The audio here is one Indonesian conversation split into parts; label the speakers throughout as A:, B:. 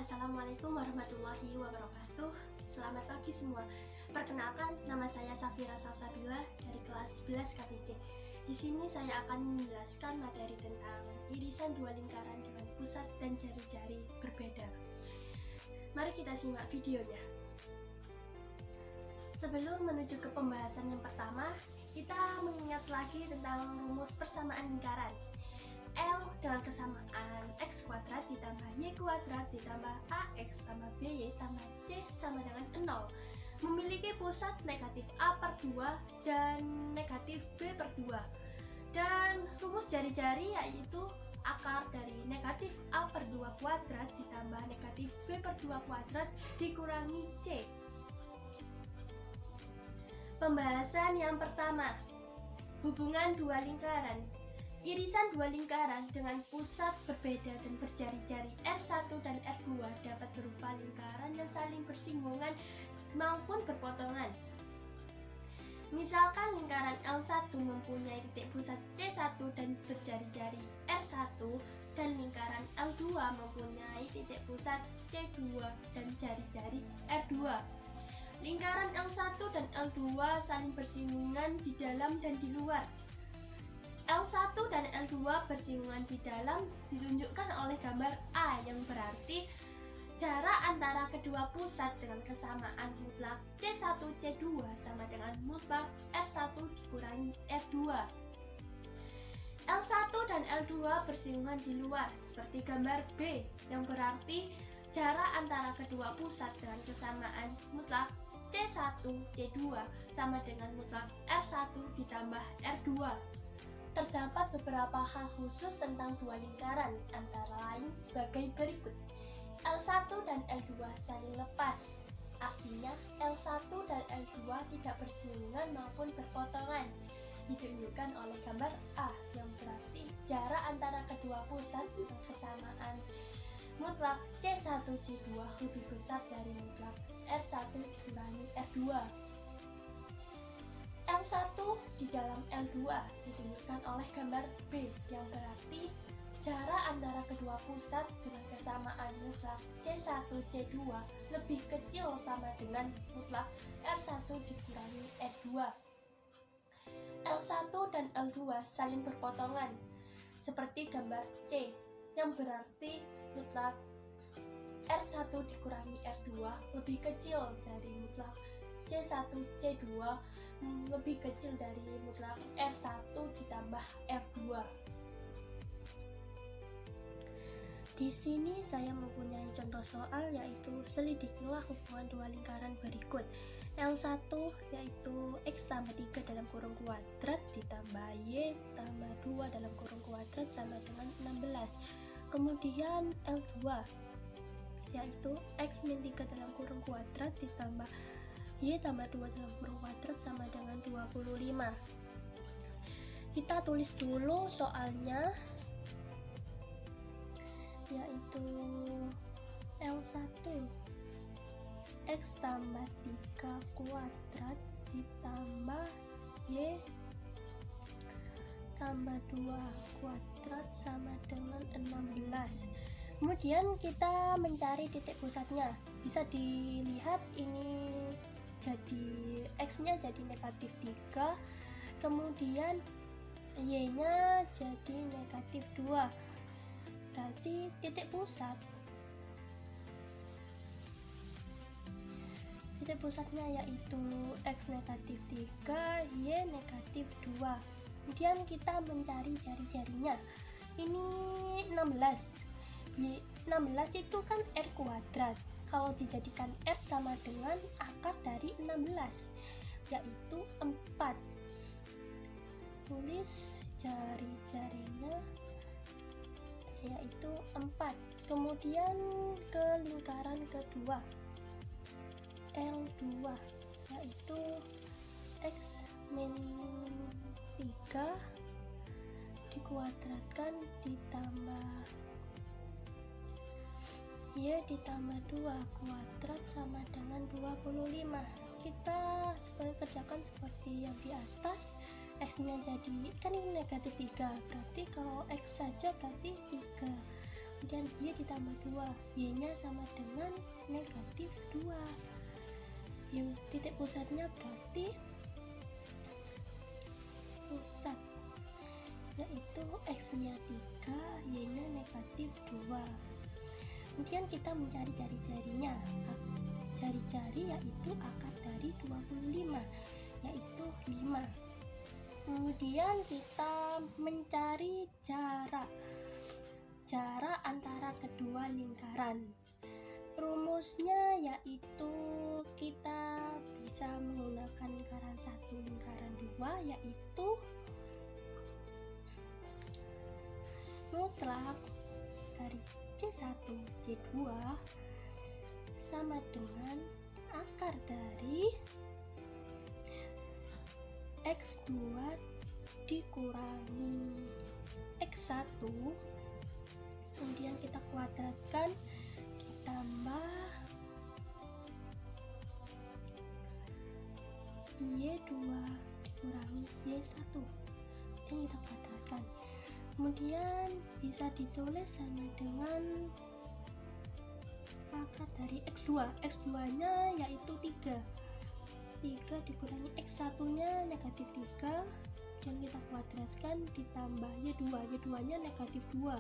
A: Assalamualaikum warahmatullahi wabarakatuh. Selamat pagi semua. Perkenalkan, nama saya Safira Salsabila dari kelas 11 KPC. Di sini saya akan menjelaskan materi tentang irisan dua lingkaran dengan pusat dan jari-jari berbeda. Mari kita simak videonya. Sebelum menuju ke pembahasan yang pertama, kita mengingat lagi tentang rumus persamaan lingkaran. L dengan kesamaan X kuadrat ditambah Y kuadrat ditambah AX tambah BY tambah C sama dengan 0 memiliki pusat negatif A per 2 dan negatif B per 2. Dan rumus jari-jari yaitu akar dari negatif A per 2 kuadrat ditambah negatif B per 2 kuadrat dikurangi C. Pembahasan yang pertama, hubungan dua lingkaran. Irisan dua lingkaran dengan pusat berbeda dan berjari-jari R1 dan R2 dapat berupa lingkaran yang saling bersinggungan maupun berpotongan. Misalkan lingkaran L1 mempunyai titik pusat C1 dan berjari-jari R1 dan lingkaran L2 mempunyai titik pusat C2 dan jari-jari R2. Lingkaran L1 dan L2 saling bersinggungan di dalam dan di luar. L1 dan L2 bersinggungan di dalam ditunjukkan oleh gambar A yang berarti jarak antara kedua pusat dengan kesamaan mutlak C1 C2 sama dengan mutlak R1 dikurangi R2. L1 dan L2 bersinggungan di luar seperti gambar B yang berarti jarak antara kedua pusat dengan kesamaan mutlak C1 C2 sama dengan mutlak R1 ditambah R2. Terdapat beberapa hal khusus tentang dua lingkaran, antara lain sebagai berikut. L1 dan L2 saling lepas, artinya L1 dan L2 tidak bersinggungan maupun berpotongan. Ditunjukkan oleh gambar A yang berarti jarak antara kedua pusat dengan kesamaan mutlak C1 C2 lebih besar dari mutlak R1 dikurangi R2. L1 di dalam L2 ditunjukkan oleh gambar B yang berarti jarak antara kedua pusat dengan kesamaan mutlak C1 C2 lebih kecil sama dengan mutlak R1 dikurangi R2. L1 dan L2 saling berpotongan seperti gambar C yang berarti mutlak R1 dikurangi R2 lebih kecil dari mutlak C1 C2 lebih kecil dari mutlak R1 ditambah R2. Di sini saya mempunyai contoh soal yaitu selidikilah hubungan dua lingkaran berikut. L1 yaitu X tambah 3 dalam kurung kuadrat ditambah Y tambah 2 dalam kurung kuadrat sama dengan 16. Kemudian L2 yaitu X min 3 dalam kurung kuadrat ditambah Y tambah 2 dalam kurung kuadrat sama dengan 25. Kita tulis dulu soalnya, yaitu L1 X tambah 3 kuadrat ditambah Y tambah 2 kuadrat sama dengan 16. Kemudian kita mencari titik pusatnya. Bisa dilihat ini jadi X-nya jadi negatif 3, kemudian Y-nya jadi negatif 2. Berarti titik pusatnya yaitu X negatif 3, Y negatif 2. Kemudian kita mencari jari-jarinya. Ini 16. 16 itu kan R kuadrat. Kalau dijadikan R sama dengan akar dari 16 yaitu 4. Tulis jari-jarinya yaitu 4. Kemudian ke lingkaran kedua L2 yaitu X min 3 dikuadratkan ditambah Y ditambah 2 kuadrat sama dengan 25. Kita kerjakan seperti yang di atas. X nya jadi, kan ini negatif 3, berarti kalau X saja berarti 3. kemudian Y ditambah 2, Y nya sama dengan negatif 2. Yang titik pusatnya berarti pusat, yaitu X nya 3, Y nya negatif 2. Kemudian kita mencari jari-jarinya. Jari-jari yaitu akar dari 25, yaitu 5. Kemudian kita mencari jarak antara kedua lingkaran. Rumusnya yaitu kita bisa menggunakan lingkaran 1, lingkaran 2, yaitu mutlak dari C1 C2 sama dengan akar dari X2 dikurangi X1, kemudian kita kuadratkan, ditambah Y2 dikurangi Y1, ini kita kuadratkan. Kemudian bisa ditulis sama dengan akar dari X2. X2 nya yaitu 3 dikurangi X1 nya negatif 3, dan kita kuadratkan, ditambah Y2 nya negatif 2,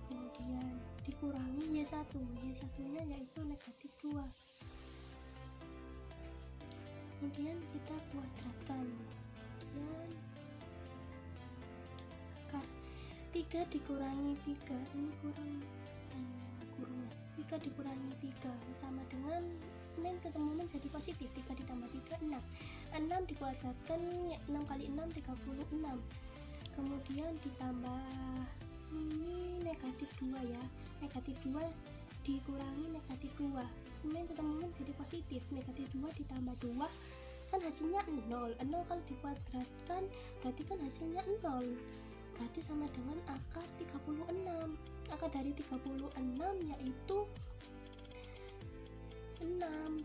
A: kemudian dikurangi Y1 nya yaitu negatif 2, kemudian kita kuadratkan, dan akar 3 dikurangi 3, ini kurang 3 dikurangi 3 sama dengan min ketemu jadi positif, 3 ditambah 3 6 dikuadratkan, 6 kali 6 36, kemudian ditambah ini negatif 2 ya, negatif 2 dikurangi negatif 2, min ketemu min jadi positif, negatif 2 ditambah 2 kan hasilnya 0 kalau dikuadratkan berarti kan hasilnya 0, berarti sama dengan akar 36. Akar dari 36 yaitu 6.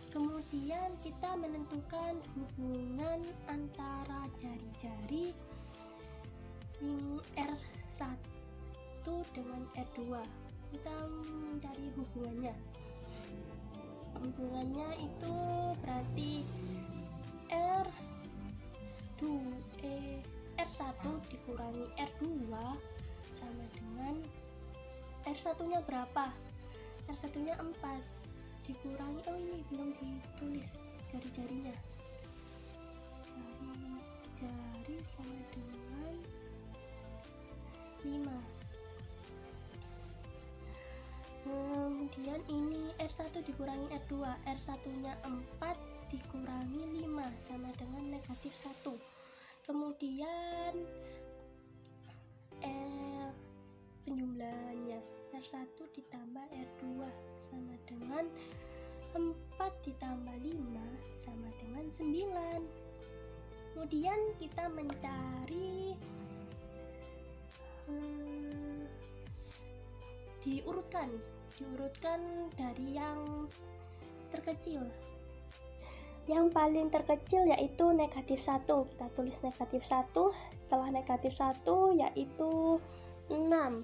A: Kemudian kita menentukan hubungan antara jari-jari R1 dengan R2. Kita mencari hubungannya. Hubungannya itu berarti R1 dikurangi R2 sama dengan R1 nya berapa? R1 nya 4 dikurangi, oh ini belum ditulis jari-jarinya, jari sama dengan 5. Kemudian ini R1 dikurangi R2, R1 nya 4 dikurangi 5 sama dengan negatif 1. Kemudian penjumlahannya R1 ditambah R2 sama dengan 4 ditambah 5 sama dengan 9. Kemudian kita mencari diurutkan dari yang terkecil. Yang paling terkecil yaitu negatif 1. Kita tulis negatif 1. Setelah negatif 1 yaitu 6.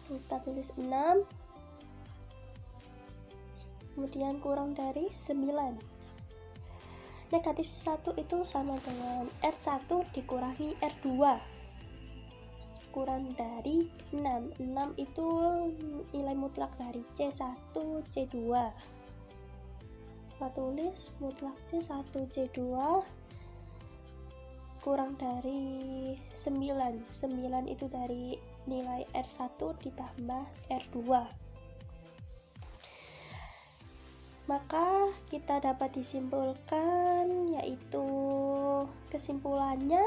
A: Kita tulis 6. Kemudian kurang dari 9. Negatif 1 itu sama dengan R1 dikurangi R2. Kurang dari 6. 6 itu nilai mutlak dari C1 C2. Kita tulis mutlak C1 C2 kurang dari 9. 9 itu dari nilai R1 ditambah R2. Maka kita dapat disimpulkan, yaitu kesimpulannya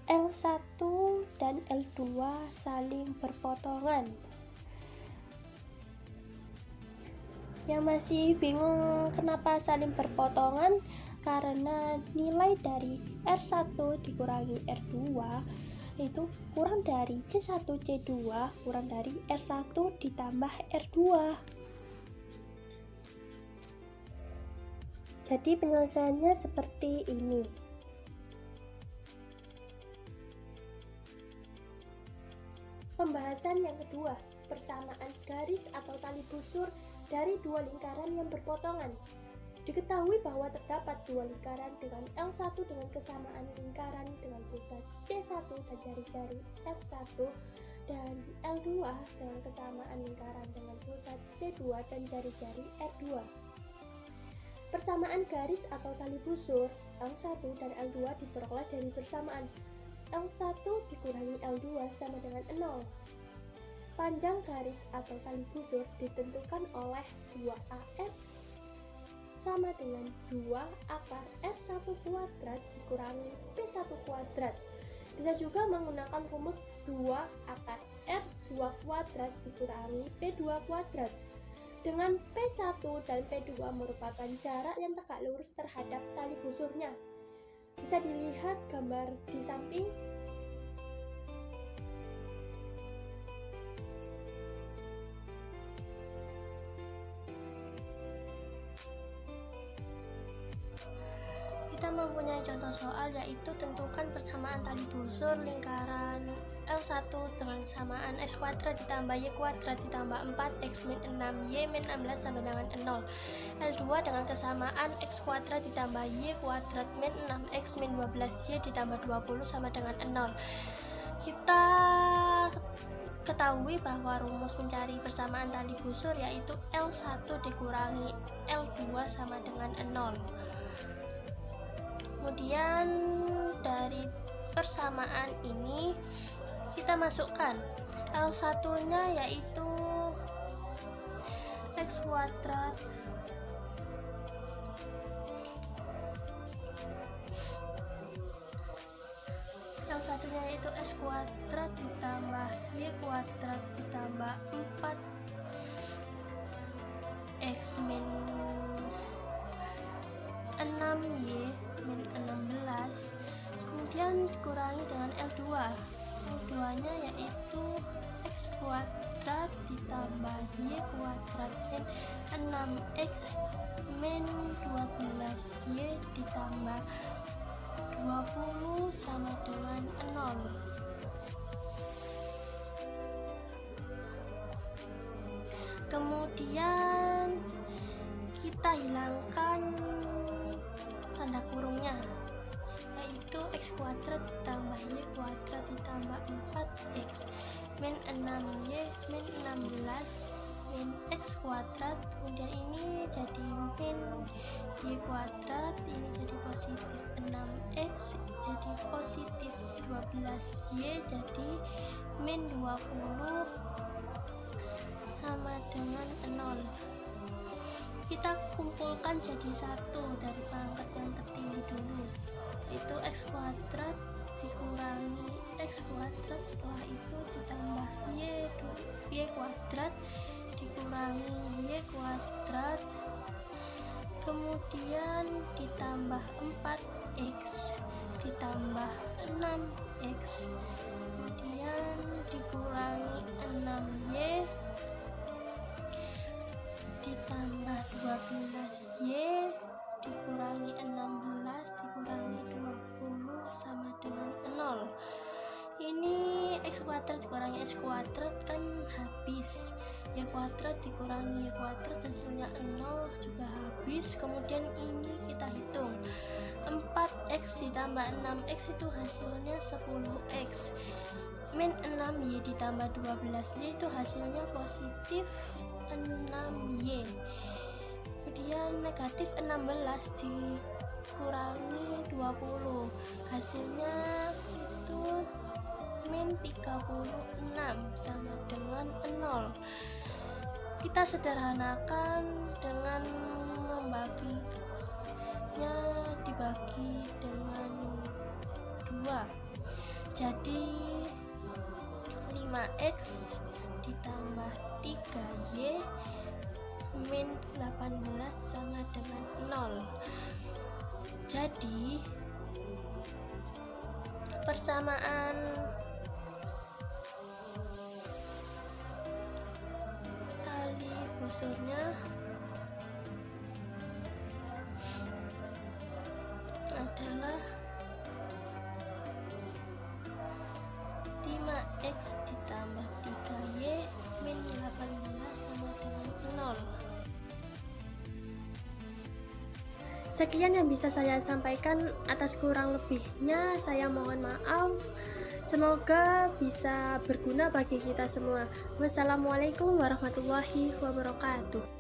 A: L1 dan L2 saling berpotongan. Yang masih bingung kenapa saling berpotongan? Karena nilai dari R1 dikurangi R2 itu kurang dari C1 C2 kurang dari R1 ditambah R2. Jadi penyelesaiannya seperti ini. Pembahasan yang kedua, persamaan garis atau tali busur dari dua lingkaran yang berpotongan. Diketahui bahwa terdapat dua lingkaran dengan L1 dengan kesamaan lingkaran dengan pusat C1 dan jari-jari F1 dan L2 dengan kesamaan lingkaran dengan pusat C2 dan jari-jari R2. Persamaan garis atau tali busur L1 dan L2 diperoleh dari persamaan L1 dikurangi L2 sama dengan 0. Panjang garis atau tali busur ditentukan oleh 2AF sama dengan 2 akar R1 kuadrat dikurangi P1 kuadrat. Bisa juga menggunakan rumus 2 akar R2 kuadrat dikurangi P2 kuadrat. Dengan P1 dan P2 merupakan jarak yang tegak lurus terhadap tali busurnya. Bisa dilihat gambar di samping. Kita mempunyai contoh soal yaitu tentukan persamaan tali busur lingkaran L1 dengan kesamaan X kuadrat ditambah Y kuadrat ditambah 4X min 6Y min 16 sama dengan 0. L2 dengan kesamaan X kuadrat ditambah Y kuadrat min 6X min 12Y ditambah 20 sama dengan 0. Kita ketahui bahwa rumus mencari persamaan tali busur yaitu L1 dikurangi L2 sama dengan 0. Kemudian dari persamaan ini kita masukkan L1 nya yaitu X kuadrat L1 nya yaitu X kuadrat ditambah Y kuadrat ditambah 4X min 6Y min 16 kemudian dikurangi dengan L2 nya yaitu X kuadrat ditambah Y kuadrat min 6X min 12Y ditambah 20 sama dengan 0. Kemudian kita hilangkan tanda kurungnya yaitu X kuadrat ditambah Y kuadrat ditambah 4X min 6Y min 16 min X kuadrat, kemudian ini jadi min Y kuadrat, ini jadi positif 6X jadi positif 12Y jadi min 20 sama dengan 0. Kita kumpulkan jadi satu dari pangkat yang tertinggi dulu, itu X kuadrat dikurangi X kuadrat, setelah itu ditambah Y kuadrat dikurangi Y kuadrat, kemudian ditambah 4X ditambah 6X, kemudian dikurangi 6Y ditambah 12Y dikurangi 16 dikurangi 20 sama dengan 0. Ini X kuadrat dikurangi X kuadrat kan habis, Y kuadrat dikurangi Y kuadrat hasilnya 0 juga habis. Kemudian ini kita hitung 4X ditambah 6X itu hasilnya 10X min 6Y ditambah 12Y itu hasilnya positif 6Y, kemudian negatif 16 dikurangi 20 hasilnya itu min 36 sama dengan 0. Kita sederhanakan dengan membaginya dibagi dengan 2 jadi 5X ditambah 3Y min 18 sama dengan 0. Jadi persamaan tali busurnya
B: adalah 5x ditambah 3y min 18 sama dengan 0.
A: Sekian yang bisa saya sampaikan, atas kurang lebihnya saya mohon maaf. Semoga bisa berguna bagi kita semua. Wassalamualaikum warahmatullahi wabarakatuh.